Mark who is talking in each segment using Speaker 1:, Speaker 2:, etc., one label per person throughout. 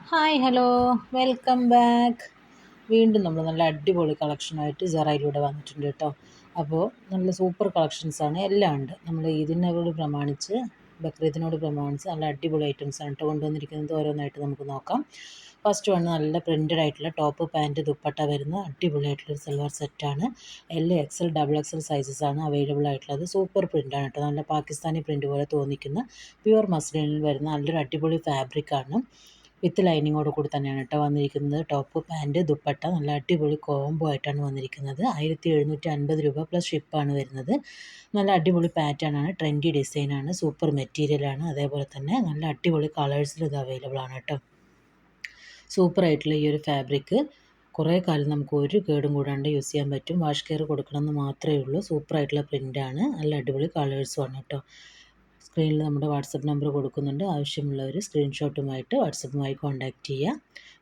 Speaker 1: Hi hello welcome back. വീണ്ടും നമ്മൾ നല്ല അടിപൊളി കളക്ഷനായിട്ട് സെറയിലൂടെ വന്നിട്ടുണ്ട് കേട്ടോ. അപ്പോൾ നല്ല സൂപ്പർ കളക്ഷൻസാണ്, എല്ലാം ഉണ്ട്. നമ്മൾ ഈദിനോട് പ്രമാണിച്ച് ബക്രീദിനോട് പ്രമാണിച്ച് നല്ല അടിപൊളി ഐറ്റംസാണ് കേട്ടോ കൊണ്ടുവന്നിരിക്കുന്നത്. ഓരോന്നായിട്ട് നമുക്ക് നോക്കാം. ഫസ്റ്റ് വൺ നല്ല പ്രിൻറ്റഡ് ആയിട്ടുള്ള ടോപ്പ് പാൻറ്റ് ദുപ്പട്ട വരുന്ന അടിപൊളിയായിട്ടുള്ളൊരു സൽവാർ സെറ്റാണ്. XL XXL സൈസസ് ആണ് അവൈലബിൾ ആയിട്ടുള്ളത്. സൂപ്പർ പ്രിൻ്റാണ് കേട്ടോ, നല്ല പാകിസ്ഥാനി പ്രിൻ്റ് പോലെ തോന്നിക്കുന്ന പ്യുവർ മസ്ലിനിൽ വരുന്ന നല്ലൊരു അടിപൊളി ഫാബ്രിക്കാണ്. വിത്ത് ലൈനിങ്ങോട് കൂടി തന്നെയാണ് കേട്ടോ വന്നിരിക്കുന്നത്. ടോപ്പ് പാൻറ്റ് ദുപ്പട്ട നല്ല അടിപൊളി കോംബോ ആയിട്ടാണ് വന്നിരിക്കുന്നത്. 1750 രൂപ പ്ലസ് ഷിപ്പാണ് വരുന്നത്. നല്ല അടിപൊളി പാറ്റേൺ ആണ്, ട്രെൻഡി ഡിസൈനാണ്, സൂപ്പർ മെറ്റീരിയലാണ്. അതേപോലെ തന്നെ നല്ല അടിപൊളി കളേഴ്സിൽ ഇത് അവൈലബിൾ ആണ് കേട്ടോ. സൂപ്പറായിട്ടുള്ള ഈ ഒരു ഫാബ്രിക്ക് കുറേ കാലം നമുക്ക് ഒരു കേടും കൂടാണ്ട് യൂസ് ചെയ്യാൻ പറ്റും. വാഷ് കെയർ കൊടുക്കണമെന്ന് മാത്രമേ ഉള്ളൂ. സൂപ്പറായിട്ടുള്ള പ്രിൻ്റാണ്, നല്ല അടിപൊളി കളേഴ്സുമാണ് കേട്ടോ. സ്ക്രീനിൽ നമ്മുടെ വാട്സപ്പ് നമ്പർ കൊടുക്കുന്നുണ്ട്. ആവശ്യമുള്ളവർ സ്ക്രീൻഷോട്ടുമായിട്ട് വാട്സപ്പുമായി കോൺടാക്റ്റ് ചെയ്യുക.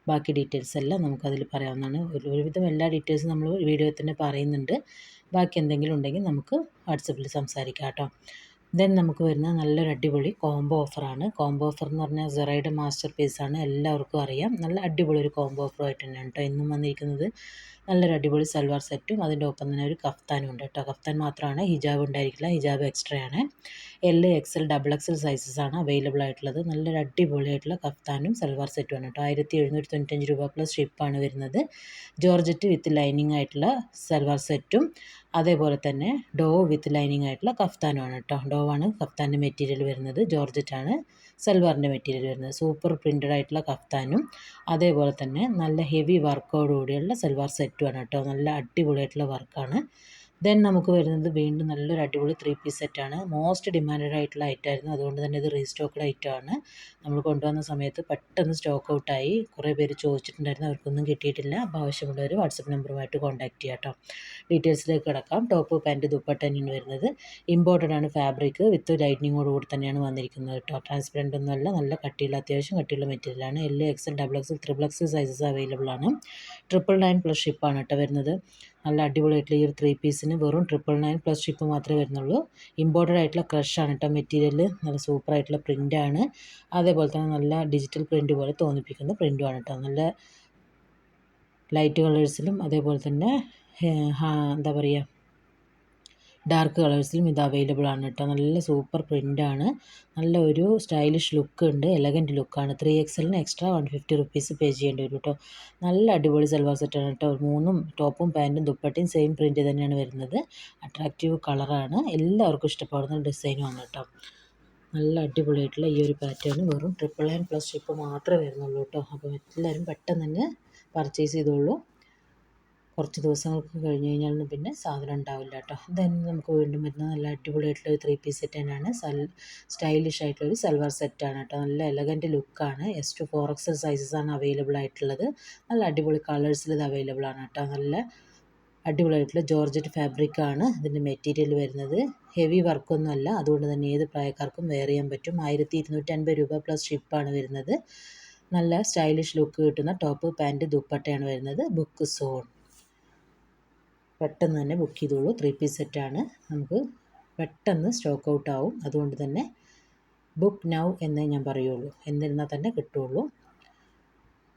Speaker 1: ബാക്കി ഡീറ്റെയിൽസ് എല്ലാം നമുക്കതിൽ പറയാവുന്നതാണ്. ഒരുവിധം എല്ലാ ഡീറ്റെയിൽസും നമ്മൾ വീഡിയോയിൽ തന്നെ പറയുന്നുണ്ട്. ബാക്കി എന്തെങ്കിലും ഉണ്ടെങ്കിൽ നമുക്ക് വാട്സപ്പിൽ സംസാരിക്കാം കേട്ടോ. ദെൻ നമുക്ക് വരുന്ന നല്ലൊരു അടിപൊളി കോംബോ ഓഫറാണ്. കോംബോ ഓഫർ എന്ന് പറഞ്ഞാൽ സെറയുടെ മാസ്റ്റർ പീസാണ്, എല്ലാവർക്കും അറിയാം. നല്ല അടിപൊളി ഒരു കോംബോ ഓഫറുമായിട്ട് തന്നെയാണ് കേട്ടോ ഇന്നും വന്നിരിക്കുന്നത്. നല്ലൊരു അടിപൊളി സൽവാർ സെറ്റും അതിൻ്റെ ഒപ്പം തന്നെ ഒരു കഫ്താനും ഉണ്ട് കേട്ടോ. കഫ്താൻ മാത്രമാണ്, ഹിജാബ് ഉണ്ടായിരിക്കില്ല, ഹിജാബ് എക്സ്ട്രാ ആണ്. XL XXL സൈസസ് ആണ് അവൈലബിൾ ആയിട്ടുള്ളത്. നല്ലൊരു അടിപൊളിയായിട്ടുള്ള കഫ്താനും സൽവാർ സെറ്റുമാണ് കേട്ടോ. 1795 രൂപ പ്ലസ് ഷിപ്പാണ് വരുന്നത്. ജോർജറ്റ് വിത്ത് ലൈനിങ് ആയിട്ടുള്ള സൽവാർ സെറ്റും അതേപോലെ തന്നെ ഡോവ് വിത്ത് ലൈനിങ് ആയിട്ടുള്ള കഫ്താനുമാണ് കേട്ടോ. ഡോവാണ് കഫ്താൻ്റെ മെറ്റീരിയൽ വരുന്നത്, ജോർജറ്റാണ് സൽവാറിൻ്റെ മെറ്റീരിയൽ വരുന്നത്. സൂപ്പർ പ്രിൻറ്റഡ് ആയിട്ടുള്ള കഫ്താനും അതേപോലെ തന്നെ നല്ല ഹെവി വർക്കോടുകൂടിയുള്ള സൽവാർ സെറ്റുമാണ് കേട്ടോ. നല്ല അടിപൊളിയായിട്ടുള്ള വർക്കാണ്. ദെൻ നമുക്ക് വരുന്നത് വീണ്ടും നല്ലൊരു അടിപൊളി 3 പീസ് സെറ്റാണ്. മോസ്റ്റ് ഡിമാൻഡഡ് ആയിട്ടുള്ള ഐറ്റമായിരുന്നു, അതുകൊണ്ട് തന്നെ ഇത് റീസ്റ്റോക്ക്ഡ് ഐറ്റമാണ്. നമ്മൾ കൊണ്ടുവന്ന സമയത്ത് പെട്ടെന്ന് സ്റ്റോക്ക് ഔട്ടായി. കുറേ പേര് ചോദിച്ചിട്ടുണ്ടായിരുന്നു, അവർക്കൊന്നും കിട്ടിയിട്ടില്ല. അപ്പോൾ ആവശ്യമുള്ളവർ വാട്സപ്പ് നമ്പറുമായിട്ട് കോൺടാക്റ്റ് ചെയ്യാം കേട്ടോ. ഡീറ്റെയിൽസിലേക്ക് കിടക്കാം. ടോപ്പ് പാൻറ്റ് ദുപ്പട്ട തന്നെയാണ് വരുന്നത്. ഇമ്പോർട്ടഡ് ആണ് ഫാബ്രിക്, വിത്ത് ലൈറ്റിങ്ങോട് കൂടി തന്നെയാണ് വന്നിരിക്കുന്നത് കേട്ടോ. ട്രാൻസ്പെറൻ്റ് ഒന്നുമല്ല, നല്ല കട്ടിയുള്ള അത്യാവശ്യം കട്ടിയുള്ള മെറ്റീരിയലാണ്. XL XXL XXL sizes available ആണ്. 999 പ്ലസ് ഷിപ്പാണ് കേട്ടോ വരുന്നത്. നല്ല അടിപൊളിയായിട്ടുള്ള ഈ ഒരു 3 പീസിന് വെറും 999 പ്ലസ് ഷിപ്പ് മാത്രമേ വരുന്നുള്ളൂ. ഇമ്പോർട്ടഡ് ആയിട്ടുള്ള ക്രഷാണ് കേട്ടോ മെറ്റീരിയൽ. നല്ല സൂപ്പറായിട്ടുള്ള പ്രിൻ്റാണ്. അതേപോലെ തന്നെ നല്ല ഡിജിറ്റൽ പ്രിൻ്റ് പോലെ തോന്നിപ്പിക്കുന്ന പ്രിൻ്റുമാണ് കേട്ടോ. നല്ല ലൈറ്റ് കളേഴ്സിലും അതേപോലെ തന്നെ എന്താ പറയുക, ഡാർക്ക് കളേഴ്സിലും ഇത് അവൈലബിൾ ആണ് കേട്ടോ. നല്ല സൂപ്പർ പ്രിൻ്റാണ്, നല്ല ഒരു സ്റ്റൈലിഷ് ലുക്ക് ഉണ്ട്, എലഗൻറ്റ് ലുക്കാണ്. 3XLന് എക്സ്ട്രാ 150 റുപ്പീസ് പേ ചെയ്യേണ്ടി വരും കേട്ടോ. നല്ല അടിപൊളി സൽവാർ സെറ്റാണ് കേട്ടോ. മൂന്നും ടോപ്പും പാൻറ്റും ദുപ്പട്ടയും സെയിം പ്രിൻ്റ് തന്നെയാണ് വരുന്നത്. അട്രാക്റ്റീവ് കളറാണ്, എല്ലാവർക്കും ഇഷ്ടപ്പെടുന്ന ഡിസൈനുമാണ് കേട്ടോ. നല്ല അടിപൊളിയായിട്ടുള്ള ഈ ഒരു പാറ്റേൺ വെറും 999 പ്ലസ് ഷിപ്പ് മാത്രമേ വരുന്നുള്ളൂ കേട്ടോ. അപ്പോൾ എല്ലാവരും പെട്ടെന്ന് തന്നെ പർച്ചേസ് ചെയ്തോളൂ. കുറച്ച് ദിവസങ്ങൾക്ക് കഴിഞ്ഞ് കഴിഞ്ഞാൽ പിന്നെ സാധനം ഉണ്ടാവില്ല കേട്ടോ. ദെൻ നമുക്ക് വീണ്ടും വരുന്ന നല്ല അടിപൊളിയായിട്ടുള്ള ഒരു 3 പീസ് സെറ്റ് തന്നെയാണ്. സ്റ്റൈലിഷ് ആയിട്ടുള്ളൊരു സൽവാർ സെറ്റാണ് കേട്ടോ. നല്ല എലഗൻറ്റ് ലുക്കാണ്. S to 4XL സൈസസ് ആണ് അവൈലബിൾ ആയിട്ടുള്ളത്. നല്ല അടിപൊളി കളേഴ്സിൽ ഇത് അവൈലബിൾ ആണ് കേട്ടോ. നല്ല അടിപൊളിയായിട്ടുള്ള ജോർജറ്റ് ഫാബ്രിക്കാണ് ഇതിൻ്റെ മെറ്റീരിയൽ വരുന്നത്. ഹെവി വർക്കൊന്നുമല്ല, അതുകൊണ്ട് തന്നെ ഏത് പ്രായക്കാർക്കും വെയർ ചെയ്യാൻ പറ്റും. 1250 രൂപ പ്ലസ് ഷിപ്പാണ് വരുന്നത്. നല്ല സ്റ്റൈലിഷ് ലുക്ക് കിട്ടുന്ന ടോപ്പ് പാൻറ്റ് ദുപ്പട്ടയാണ് വരുന്നത്. ബുക്ക് സോൺ, പെട്ടെന്ന് തന്നെ ബുക്ക് ചെയ്തോളൂ. 3 പീസ് സെറ്റാണ്, നമുക്ക് പെട്ടെന്ന് സ്റ്റോക്ക് ഔട്ട് ആവും. അതുകൊണ്ട് തന്നെ ബുക്ക് നൗ എന്നേ ഞാൻ പറയുള്ളൂ, എന്നിരുന്നാൽ തന്നെ കിട്ടുള്ളൂ.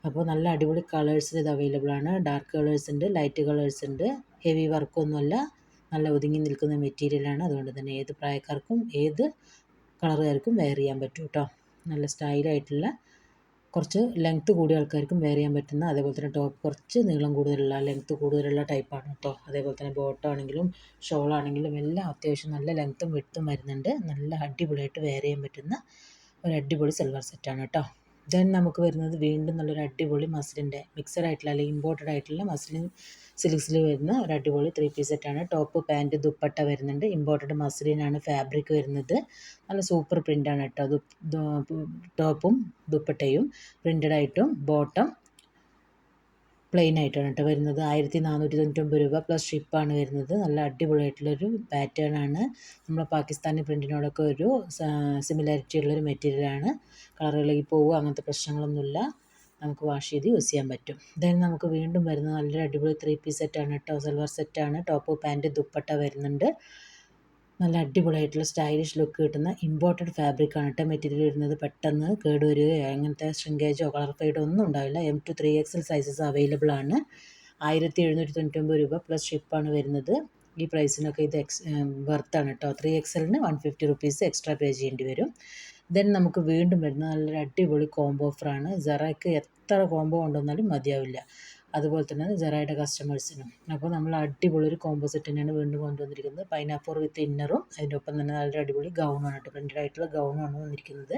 Speaker 1: അപ്പോൾ നല്ല അടിപൊളി കളേഴ്സിൽ ഇത് അവൈലബിൾ ആണ്. ഡാർക്ക് കളേഴ്സ് ഉണ്ട്, ലൈറ്റ് കളേഴ്സ് ഉണ്ട്. ഹെവി വർക്കൊന്നുമല്ല, നല്ല ഒതുങ്ങി നിൽക്കുന്ന മെറ്റീരിയലാണ്. അതുകൊണ്ട് തന്നെ ഏത് പ്രായക്കാർക്കും ഏത് കളറുകാർക്കും വെയർ ചെയ്യാൻ പറ്റും കേട്ടോ. നല്ല സ്റ്റൈലായിട്ടുള്ള, കുറച്ച് ലെങ്ത്ത് കൂടിയ ആൾക്കാർക്കും വെയർ ചെയ്യാൻ പറ്റുന്ന, അതേപോലെ തന്നെ ടോപ്പ് കുറച്ച് നീളം കൂടുതലുള്ള ലെങ്ത്ത് കൂടുതലുള്ള ടൈപ്പാണ് കേട്ടോ. അതേപോലെ തന്നെ ബോട്ടം ആണെങ്കിലും ഷോളാണെങ്കിലും എല്ലാം അത്യാവശ്യം നല്ല ലെങ്ത്തും വിഡ്ത്തും വരുന്നുണ്ട്. നല്ല അടിപൊളിയായിട്ട് വെയർ ചെയ്യാൻ പറ്റുന്ന ഒരു അടിപൊളി സൽവാർ സെറ്റാണ് കേട്ടോ. ദെൻ നമുക്ക് വരുന്നത് വീണ്ടും നല്ലൊരു അടിപൊളി മസ്ലിൻ്റെ മിക്സഡ് ആയിട്ടുള്ള അല്ലെങ്കിൽ ഇമ്പോർട്ടഡ് ആയിട്ടുള്ള മസ്ലിൻ സിൽക്സിൽ വരുന്ന ഒരു അടിപൊളി 3 പീസ് സെറ്റാണ്. ടോപ്പ് പാൻറ്റ് ദുപ്പട്ട വരുന്നുണ്ട്. ഇമ്പോർട്ടഡ് മസ്ലിനാണ് ഫാബ്രിക് വരുന്നത്. നല്ല സൂപ്പർ പ്രിൻ്റാണ് കേട്ടോ. ടോപ്പും ദുപ്പട്ടയും പ്രിൻ്റഡ് ആയിട്ടും ബോട്ടം പ്ലെയിൻ ആയിട്ടാണ് കേട്ടോ വരുന്നത്. 1499 രൂപ പ്ലസ് ഷിപ്പാണ് വരുന്നത്. നല്ല അടിപൊളിയായിട്ടുള്ളൊരു പാറ്റേൺ ആണ്. നമ്മുടെ പാകിസ്ഥാനി പ്രിൻറ്റിനോടൊക്കെ ഒരു സിമിലാരിറ്റി ഉള്ളൊരു മെറ്റീരിയലാണ്. കളറുകളിലേക്ക് പോവുക അങ്ങനത്തെ പ്രശ്നങ്ങളൊന്നുമില്ല, നമുക്ക് വാഷ് ചെയ്ത് യൂസ് ചെയ്യാൻ പറ്റും. ദെൻ നമുക്ക് വീണ്ടും വരുന്നത് നല്ലൊരു അടിപൊളി 3 പീസ് സെറ്റാണ് കേട്ടോ. സൽവാർ സെറ്റാണ്. ടോപ്പ് പാൻറ്റ് ദുപ്പട്ട വരുന്നുണ്ട്. നല്ല അടിപൊളിയായിട്ടുള്ള സ്റ്റൈലിഷ് ലുക്ക് കിട്ടുന്ന ഇമ്പോർട്ടഡ് ഫാബ്രിക്കാണ് കേട്ടോ. മെറ്റീരിയൽ വരുന്നത് പെട്ടെന്ന് കേടുവരികയോ അങ്ങനത്തെ ശ്രിങ്കേജോ കളർ ഫെയ്ഡോ ഒന്നും ഉണ്ടാവില്ല. M to 3XL sizes available ആണ്. 1799 രൂപ പ്ലസ് ഷിപ്പാണ് വരുന്നത്. ഈ പ്രൈസിനൊക്കെ ഇത് വെർത്താണ് കേട്ടോ. 3XLന് 150 റുപ്പീസ് എക്സ്ട്രാ പേ ചെയ്യേണ്ടി വരും. ദെൻ നമുക്ക് വീണ്ടും വരുന്ന നല്ലൊരു അടിപൊളി കോംബോ ഓഫറാണ്. സെറയ്ക്ക് എത്ര കോംബോ കൊണ്ടുവന്നാലും മതിയാവില്ല. അതുപോലെ തന്നെ സെറയുടെ കസ്റ്റമേഴ്സിനും. അപ്പോൾ നമ്മൾ അടിപൊളി ഒരു കോംബോ സെറ്റ് തന്നെയാണ് വീണ്ടും കൊണ്ടുവന്നിരിക്കുന്നത്. പൈനാപ്പിൾ വിത്ത് ഇന്നറും അതിൻ്റെ ഒപ്പം തന്നെ നല്ലൊരു അടിപൊളി ഗൗണാണ് കേട്ടോ. പ്രിൻറ്റഡ് ആയിട്ടുള്ള ഗൗണാണ് വന്നിരിക്കുന്നത്.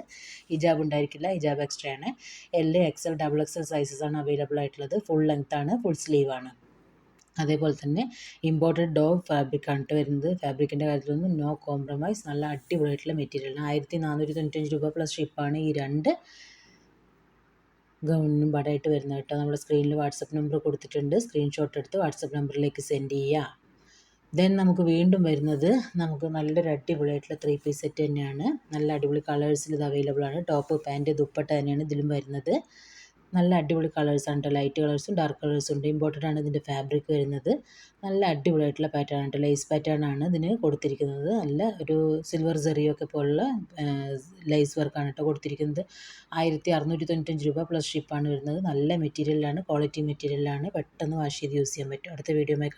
Speaker 1: ഹിജാബ് ഉണ്ടായിരിക്കില്ല, ഹിജാബ് എക്സ്ട്രാ ആണ്. XL, XXL സൈസസ് ആണ് അവൈലബിൾ ആയിട്ടുള്ളത്. ഫുൾ ലെങ്ത് ആണ്, ഫുൾ സ്ലീവ് ആണ്. അതേപോലെ തന്നെ ഇമ്പോർട്ടഡ് ഡോവ് ഫാബ്രിക്കാണ് കേട്ടോ വരുന്നത്. ഫാബ്രിക്കിൻ്റെ കാര്യത്തിലൊന്നും നോ കോംപ്രമൈസ്. നല്ല അടിപൊളിയായിട്ടുള്ള മെറ്റീരിയലാണ്. 1495 രൂപ പ്ലസ് ഷിപ്പാണ് ഈ രണ്ട് ഗൗണിനും പാടായിട്ട് വരുന്നത് കേട്ടോ. നമ്മുടെ സ്ക്രീനിൽ വാട്സപ്പ് നമ്പർ കൊടുത്തിട്ടുണ്ട്. സ്ക്രീൻഷോട്ട് എടുത്ത് വാട്സപ്പ് നമ്പറിലേക്ക് സെൻഡ് ചെയ്യുക. ദെൻ നമുക്ക് വീണ്ടും വരുന്നത് നമുക്ക് നല്ലൊരു അടിപൊളിയായിട്ടുള്ള 3 പീസ് സെറ്റ് തന്നെയാണ്. നല്ല അടിപൊളി കളേഴ്സിൽ ഇത് അവൈലബിൾ ആണ്. ടോപ്പ്, പാൻറ്റ്, ദുപ്പട്ട തന്നെയാണ് ഇതിലും വരുന്നത്. നല്ല അടിപൊളി കളേഴ്സാണ് കേട്ടോ. ലൈറ്റ് കളേഴ്സും ഡാർക്ക് കളേഴ്സും ഉണ്ട്. ഇമ്പോർട്ടഡ് ആണ് ഇതിൻ്റെ ഫാബ്രിക് വരുന്നത്. നല്ല അടിപൊളിയായിട്ടുള്ള പാറ്റേൺ ആണ് കേട്ടോ. ലേസ് പാറ്റേൺ ആണ് ഇതിന് കൊടുത്തിരിക്കുന്നത്. നല്ല ഒരു സിൽവർ സെറിയൊക്കെ പോലുള്ള ലേസ് വർക്കാണ് കേട്ടോ കൊടുത്തിരിക്കുന്നത്. 1695 രൂപ പ്ലസ് ഷിപ്പാണ് വരുന്നത്. നല്ല മെറ്റീരിയലാണ്, ക്വാളിറ്റി മെറ്റീരിയലാണ്. പെട്ടെന്ന് വാഷ് ചെയ്ത് യൂസ് ചെയ്യാൻ പറ്റും. അടുത്ത വീഡിയോയുമായി